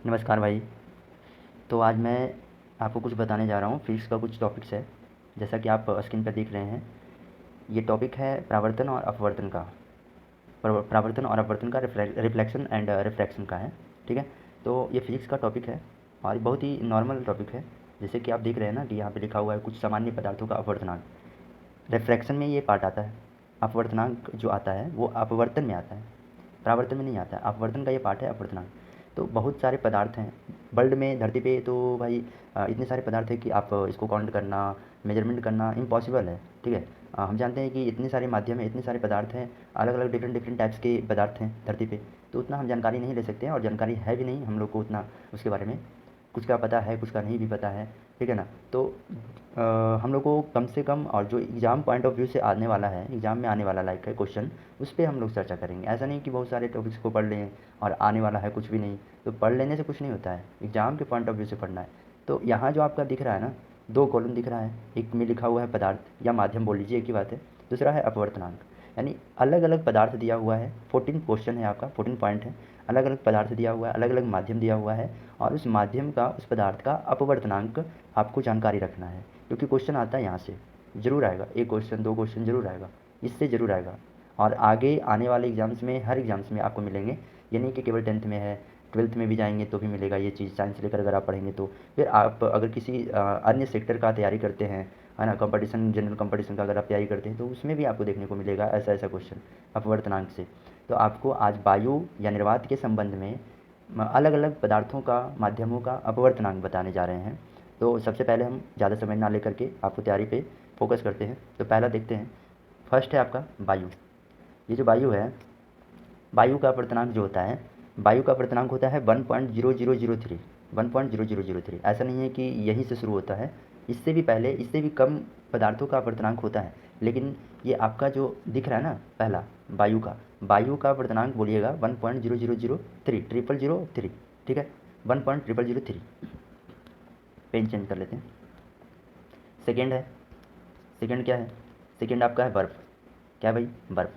नमस्कार भाई। तो आज मैं आपको कुछ बताने जा रहा हूँ। फिज़िक्स का कुछ टॉपिक्स है, जैसा कि आप स्क्रीन पर देख रहे हैं। ये टॉपिक है प्रावर्तन और अपवर्तन का। प्रावर्तन और अपवर्तन का रिफ्लेक्शन एंड रिफ्रैक्शन का है। ठीक है। तो ये फिज़िक्स का टॉपिक है और बहुत ही नॉर्मल टॉपिक है। जैसे कि आप देख रहे हैं ना कि यहाँ पे लिखा हुआ है कुछ सामान्य पदार्थों का अपवर्तनांक। रिफ्रैक्शन में ये पार्ट आता है। अपवर्तनांक जो आता है वो अपवर्तन में आता है, परावर्तन में नहीं आता है। अपवर्तन का ये पार्ट है अपवर्तनांक। तो बहुत सारे पदार्थ हैं वर्ल्ड में, धरती पे। तो भाई इतने सारे पदार्थ हैं कि आप इसको काउंट करना, मेजरमेंट करना इम्पॉसिबल है। ठीक है। हम जानते हैं कि इतने सारे माध्यम हैं, इतने सारे पदार्थ हैं, अलग अलग डिफरेंट डिफरेंट टाइप्स के पदार्थ हैं धरती पे। तो उतना हम जानकारी नहीं ले सकते हैं और जानकारी है भी नहीं हम लोग को उतना उसके बारे में। कुछ का पता है, कुछ का नहीं भी पता है। ठीक है ना। तो हम लोग को कम से कम, और जो एग्ज़ाम पॉइंट ऑफ व्यू से आने वाला है, एग्ज़ाम में आने वाला लाइक है क्वेश्चन, उस पे हम लोग चर्चा करेंगे। ऐसा नहीं कि बहुत सारे टॉपिक्स को पढ़ लें और आने वाला है कुछ भी नहीं। तो पढ़ लेने से कुछ नहीं होता है, एग्ज़ाम के पॉइंट ऑफ व्यू से पढ़ना है। तो यहाँ जो आपका दिख रहा है ना, 2 कॉलम दिख रहा है। एक में लिखा हुआ है पदार्थ या माध्यम बोल लीजिए, एक ही बात है। दूसरा है अपवर्तनांक, यानी अलग अलग पदार्थ दिया हुआ है। 14 क्वेश्चन है आपका, 14 पॉइंट है। अलग अलग पदार्थ दिया हुआ है, अलग अलग माध्यम दिया हुआ है, और उस माध्यम का, उस पदार्थ का अपवर्तनांक आपको जानकारी रखना है। क्योंकि क्वेश्चन आता है यहाँ से, ज़रूर आएगा। 1 क्वेश्चन 2 क्वेश्चन ज़रूर आएगा, इससे ज़रूर आएगा। और आगे आने वाले एग्ज़ाम्स में, हर एग्ज़ाम्स में आपको मिलेंगे। ये नहीं कि केवल 10th में है, 12th में भी जाएंगे तो भी मिलेगा ये चीज़। साइंस लेकर अगर आप पढ़ेंगे तो फिर आप अगर किसी अन्य सेक्टर का तैयारी करते हैं, है ना, कंपटीशन, जनरल कंपटीशन का अगर आप तैयारी करते हैं तो उसमें भी आपको देखने को मिलेगा ऐसा ऐसा क्वेश्चन अपवर्तनांक से। तो आपको आज वायु या निर्वात के संबंध में अलग अलग पदार्थों का, माध्यमों का अपवर्तनांक बताने जा रहे हैं। तो सबसे पहले हम ज़्यादा समय ना लेकर के आपको तैयारी पे फोकस करते हैं। तो पहला देखते हैं। फर्स्ट है आपका वायु। ये जो वायु है, वायु का अपवर्तनांक जो होता है, वायु का अपवर्तनांक होता है 1.0003। 1.0003। ऐसा नहीं है कि यहीं से शुरू होता है, इससे भी पहले, इससे भी कम पदार्थों का अपवर्तनांक होता है। लेकिन ये आपका जो दिख रहा है ना पहला, वायु का अपवर्तनांक बोलिएगा 1.0003, 0003। ठीक है, 1.0003। पेन चेंज कर लेते हैं। सेकेंड है, सेकेंड क्या है? सेकेंड आपका है बर्फ़। क्या है भाई? बर्फ़।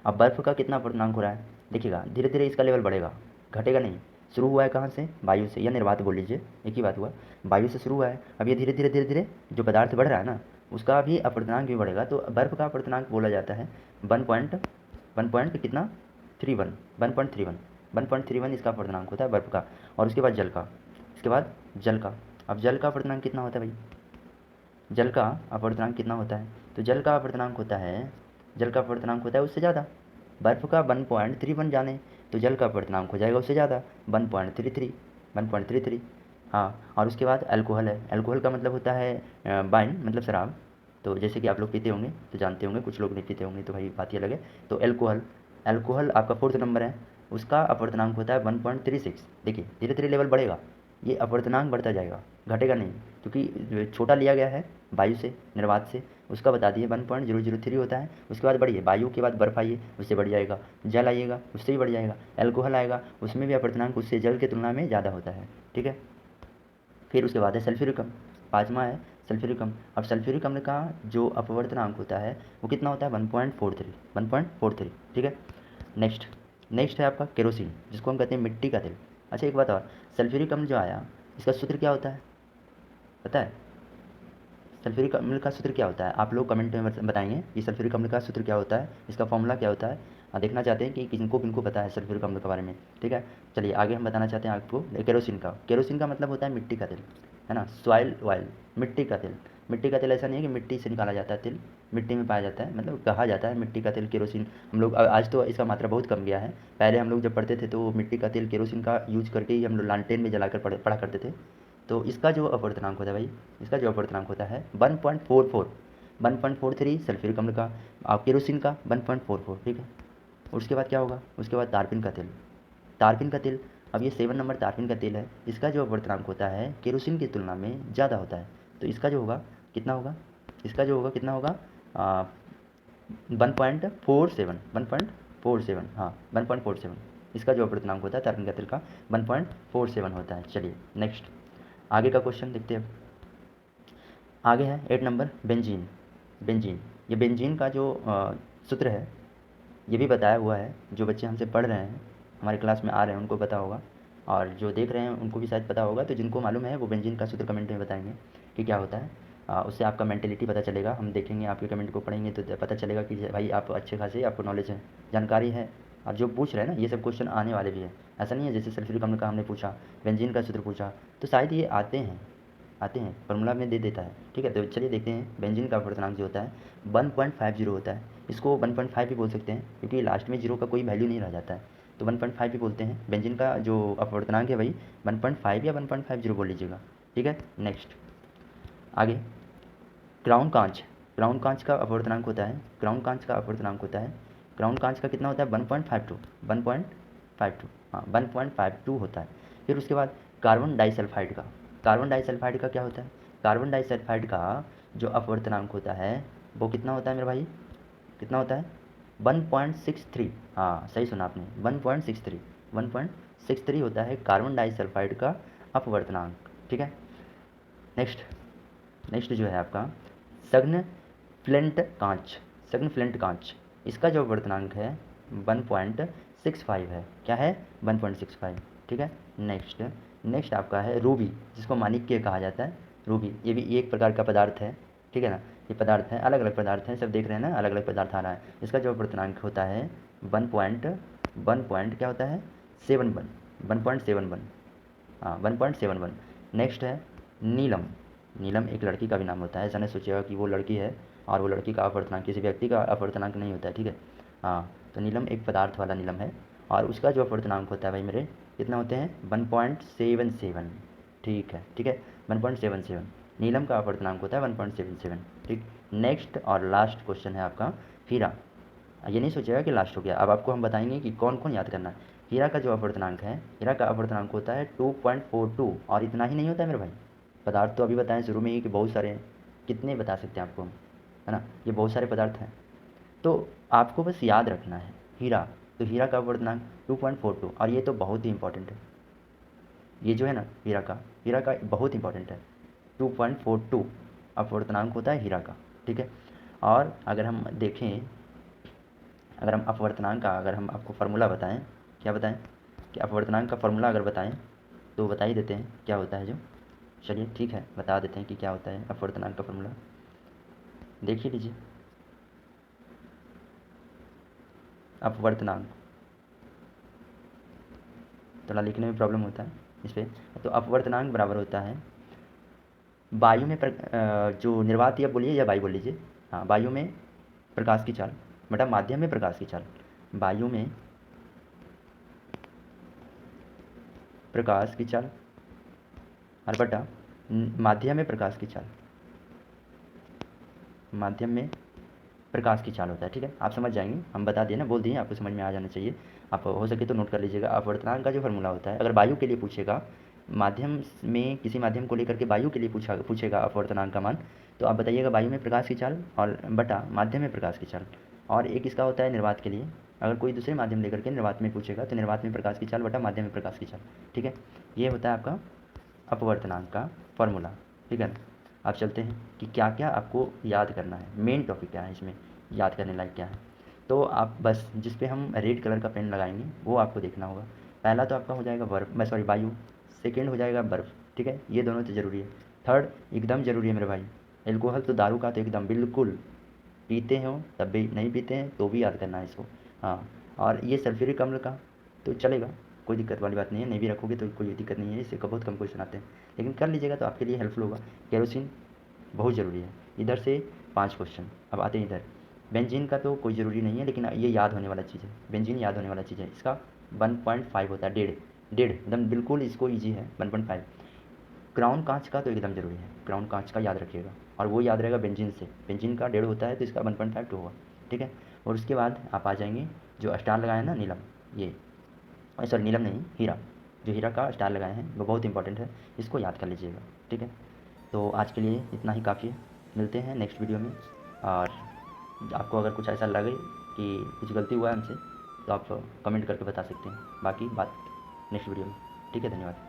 अब बर्फ़ का कितना अपवर्तनांक हो रहा है देखिएगा, धीरे धीरे इसका लेवल बढ़ेगा, घटेगा नहीं। शुरू हुआ है कहाँ से? वायु से, या निर्वात बोल लीजिए, एक ही बात हुआ। वायु से शुरू हुआ है, अब ये धीरे धीरे धीरे धीरे जो पदार्थ बढ़ रहा है ना, उसका भी अपवर्तनांक भी बढ़ेगा। तो बर्फ़ का अपवर्तनांक बोला जाता है 1 पॉइंट कितना, 31, 1.31। 1.31 इसका अपवर्तनांक होता है बर्फ़ का। और उसके बाद जल का, इसके बाद जल का। अब जल का अपवर्तनांक कितना होता है भाई? जल का अपवर्तनांक कितना होता है? तो जल का अपवर्तनांक होता है, जल का अपवर्तनांक होता है उससे ज़्यादा। बर्फ़ का 1.31 जाने, तो जल का अपवर्तनांक हो जाएगा उससे ज़्यादा, 1.33। 1.33। हाँ, और उसके बाद अल्कोहल है। अल्कोहल का मतलब होता है वाइन, मतलब शराब। तो जैसे कि आप लोग पीते होंगे तो जानते होंगे, कुछ लोग नहीं पीते होंगे तो भाई बात ही अलग है। तो अल्कोहल, अल्कोहल आपका 4th नंबर है। उसका अपवर्तनांक होता है 1.36। देखिए धीरे धीरे लेवल बढ़ेगा, ये अपवर्तनांक बढ़ता जाएगा, घटेगा नहीं। क्योंकि छोटा लिया गया है वायु से, निर्वात से, उसका बता दिए 1.003 होता है। उसके बाद बढ़िए, वायु के बाद बर्फ़ आइए, उससे बढ़ जाएगा। जल आइएगा, उससे भी बढ़ जाएगा। अल्कोहल आएगा, उसमें भी अपवर्तनांक उससे जल की तुलना में ज़्यादा होता है। ठीक है। फिर उसके बाद है सल्फ्यूरिक अम्ल, 5वां है सल्फ्यूरिक अम्ल। अब सल्फ्यूरिक अम्ल का जो अपवर्तनांक होता है वो कितना होता है? 1.43। 1.43। ठीक है। नेक्स्ट, नेक्स्ट है आपका केरोसिन, जिसको हम कहते हैं मिट्टी का तेल। अच्छा एक बात और, सल्फ्यूरिक अम्ल जो आया, इसका सूत्र क्या होता है पता है? सल्फ्यूरिक अम्ल का सूत्र क्या होता है? आप लोग कमेंट में बताएंगे कि सल्फ्यूरिक अम्ल का सूत्र क्या होता है, इसका फॉर्मूला क्या होता है। देखना चाहते हैं कि किनको किनको पता है सल्फ्यूरिक अम्ल के बारे में। ठीक है। चलिए आगे हम बताना चाहते हैं आपको केरोसिन का। केरोसिन का मतलब होता है मिट्टी का तेल, है ना, सॉइल ऑयल, मिट्टी का तेल। मिट्टी का तेल ऐसा नहीं है कि मिट्टी से निकाला जाता है तेल, मिट्टी में पाया जाता है, मतलब कहा जाता है मिट्टी का तेल केरोसिन। हम लोग आज तो इसका मात्रा बहुत कम गया है। पहले हम लोग जब पढ़ते थे तो मिट्टी का तेल केरोसिन का यूज करके ही हम लोग लालटेन में जलाकर पढ़ा करते थे। तो इसका जो अपवर्तनांक होता है भाई, इसका जो अपवर्तनांक होता है 1.44। 1.43 सल्फ्यूरिक अम्ल का, और केरोसिन का 1.44। ठीक है। उसके बाद क्या होगा? उसके बाद तारपीन का तेल। तारपीन का तेल, अब ये 7 नंबर तारपीन का तेल है। इसका जो अपवर्तनांक होता है केरोसिन की तुलना में ज़्यादा होता है। तो इसका जो होगा कितना होगा? इसका जो होगा कितना होगा? 1.47। 1.47, हाँ 1.47। इसका जो अपवर्तनांक होता है तारपीन का तेल का 1.47 होता है। चलिए नेक्स्ट, आगे का क्वेश्चन देखते हैं। आगे है 8 नंबर बेंजीन। बेंजीन, ये बेंजीन का जो सूत्र है ये भी बताया हुआ है। जो बच्चे हमसे पढ़ रहे हैं, हमारे क्लास में आ रहे हैं, उनको पता होगा। और जो देख रहे हैं उनको भी शायद पता होगा, तो जिनको मालूम है वो बेंजीन का सूत्र कमेंट में बताएंगे कि क्या होता है। उससे आपका मेंटेलिटी पता चलेगा। हम देखेंगे आपके कमेंट को पढ़ेंगे तो पता चलेगा कि भाई आप अच्छे खासे आपको नॉलेज है, जानकारी है। और जो पूछ रहे हैं ना, ये सब क्वेश्चन आने वाले भी है। ऐसा नहीं है जैसे सल्फ्यूरिक अम्ल का हमने पूछा, बेंजीन का सूत्र पूछा, तो शायद ये आते हैं फॉर्मूला में दे देता है। ठीक है, तो चलिए देखते हैं। बेंजीन का अपवर्तनांक जो होता है 1.50 होता है। इसको 1.5 भी बोल सकते हैं क्योंकि लास्ट में जीरो का कोई वैल्यू नहीं रह जाता है, तो 1.5 भी बोलते हैं। बेंजीन का जो अपवर्तनांक है भाई 1.5 या 1.50 बोल लीजिएगा। ठीक है, नेक्स्ट आगे क्राउन कांच। क्राउन कांच का अपवर्तनांक होता है, क्राउन कांच का अपवर्तनांक होता है, क्राउन कांच का कितना होता है 1.52, 1.52, हाँ 1.52 होता है। फिर उसके बाद कार्बन डाइसल्फाइड का, कार्बन डाइसल्फाइड का क्या होता है, कार्बन डाइसल्फाइड का जो अपवर्तनांक होता है वो कितना होता है मेरे भाई, कितना होता है 1.63, हाँ सही सुना आपने 1.63, 1.63 होता है कार्बन डाइसल्फाइड का अपवर्तनांक। ठीक है, नेक्स्ट नेक्स्ट जो है आपका सघन फ्लिंट कांच, सघन फ्लिंट कांच, इसका जो अपवर्तनांक है 1.65 है। क्या है 1.65। ठीक है, नेक्स्ट नेक्स्ट आपका है रूबी, जिसको माणिक्य कहा जाता है। रूबी ये भी एक प्रकार का पदार्थ है। ठीक है ना, ये पदार्थ है, अलग अलग पदार्थ हैं, सब देख रहे हैं ना, अलग अलग पदार्थ आ रहा है। इसका जो अपवर्तनांक होता है 1 क्या होता है 71, 1.71, हाँ 1.71। नेक्स्ट है नीलम। नीलम एक लड़की का भी नाम होता है, ऐसा नहीं सोचिएगा कि वो लड़की है और वो लड़की का अपवर्तनांक किसी व्यक्ति का अपवर्तनांक नहीं होता है। ठीक है, हाँ तो नीलम एक पदार्थ वाला नीलम है और उसका जो अपवर्तनांक होता है भाई मेरे कितना होते हैं 1.77। ठीक है, ठीक है 1.77 नीलम का अपवर्तनांक होता है 1.77। ठीक, नेक्स्ट और लास्ट क्वेश्चन है आपका हीरा। ये नहीं सोचिएगा कि लास्ट हो गया, अब आपको हम बताएंगे कि कौन कौन याद करना है। हीरा का जो अपवर्तनांक है, हीरा का अपवर्तनांक होता है 2.42। और इतना ही नहीं होता है मेरे भाई, पदार्थ तो अभी बताएं शुरू में ही कि बहुत सारे हैं, कितने बता सकते हैं आपको हम, है ना, ये बहुत सारे पदार्थ हैं। तो आपको बस याद रखना है हीरा, तो हीरा का अपवर्तनांक 2.42, और ये तो बहुत ही इंपॉर्टेंट है। ये जो है ना हीरा का बहुत इंपॉर्टेंट है, 2.42 अपवर्तनांक होता है हीरा का। ठीक है, और अगर हम देखें, अगर हम अपवर्तनांक का अगर हम आपको फार्मूला बताएं, क्या बताएं कि अपवर्तनांक का फार्मूला अगर बताएं तो बता ही देते हैं क्या होता है जो। चलिए ठीक है, बता देते हैं कि क्या होता है अपवर्तनांक का फार्मूला, देख ही लीजिए। अपवर्तनांक थोड़ा लिखने में प्रॉब्लम होता है इस पर, तो अपवर्तनांक बराबर होता है वायु में जो निर्वात, या बोलिए या वायु बोल लीजिए, हाँ वायु में प्रकाश की चाल बटा माध्यम में प्रकाश की चाल, वायु में प्रकाश की चाल और बटा माध्यम में प्रकाश की चाल, माध्यम में प्रकाश की चाल होता है। ठीक है, आप समझ जाएंगे, हम बता दिए ना, बोल दिए, आपको समझ में आ जाना चाहिए। आप हो सके तो नोट कर लीजिएगा। अपवर्तनांक का जो फार्मूला होता है, अगर वायु के लिए पूछेगा, माध्यम में किसी माध्यम को लेकर के वायु के लिए पूछेगा अपवर्तनांक का मान, तो आप बताइएगा वायु में प्रकाश की चाल और बटा माध्यम में प्रकाश की चाल। और एक इसका होता है निर्वात के लिए, अगर कोई दूसरे माध्यम लेकर के निर्वात में पूछेगा तो निर्वात में प्रकाश की चाल बटा माध्यम में प्रकाश की चाल। ठीक है, ये होता है आपका अपवर्तनांक का फॉर्मूला। ठीक है, अब चलते हैं कि क्या क्या आपको याद करना है, मेन टॉपिक क्या है इसमें, याद करने लायक क्या है। तो आप बस जिस पे हम रेड कलर का पेन लगाएंगे वो आपको देखना होगा। पहला तो आपका हो जाएगा बर्फ़, मैं सॉरी वायु, सेकेंड हो जाएगा बर्फ़। ठीक है, ये दोनों तो ज़रूरी है। थर्ड एकदम ज़रूरी है मेरे भाई, एल्कोहल तो दारू का तो एकदम बिल्कुल, पीते हो तब भी, नहीं पीते हैं तो भी याद करना है इसको। हाँ, और ये सल्फ्यूरिक अम्ल का तो चलेगा, कोई दिक्कत वाली बात नहीं है, नहीं भी रखोगे तो कोई दिक्कत नहीं है, इससे बहुत कम क्वेश्चन आते हैं, लेकिन कर लीजिएगा तो आपके लिए हेल्पफुल होगा। केरोसिन बहुत ज़रूरी है, इधर से 5 क्वेश्चन। अब आते हैं इधर, बेंजीन का तो कोई ज़रूरी नहीं है, लेकिन ये याद होने वाला चीज़ है, बेंजीन याद होने वाला चीज़ है। इसका 1.5 होता है, डेढ़ डेढ़ एकदम बिल्कुल, इसको ईजी है 1.5। क्राउन कांच का तो एकदम ज़रूरी है, क्राउन कांच का याद रखिएगा, और वो याद रहेगा बेंजीन से, बेंजीन का डेढ़ होता है तो इसका 1.5 होगा। ठीक है, और उसके बाद आप आ जाएंगे जो स्टार लगाए हैं ना नीलम, ये सॉरी नीलम नहीं हीरा, जो हीरा का स्टार लगाए हैं वो बहुत इंपॉर्टेंट है, इसको याद कर लीजिएगा। ठीक है, तो आज के लिए इतना ही काफ़ी है, मिलते हैं नेक्स्ट वीडियो में। और आपको अगर कुछ ऐसा लगे कि कुछ गलती हुआ है हमसे तो आप कमेंट करके बता सकते हैं, बाकी बात नेक्स्ट वीडियो में। ठीक है, धन्यवाद।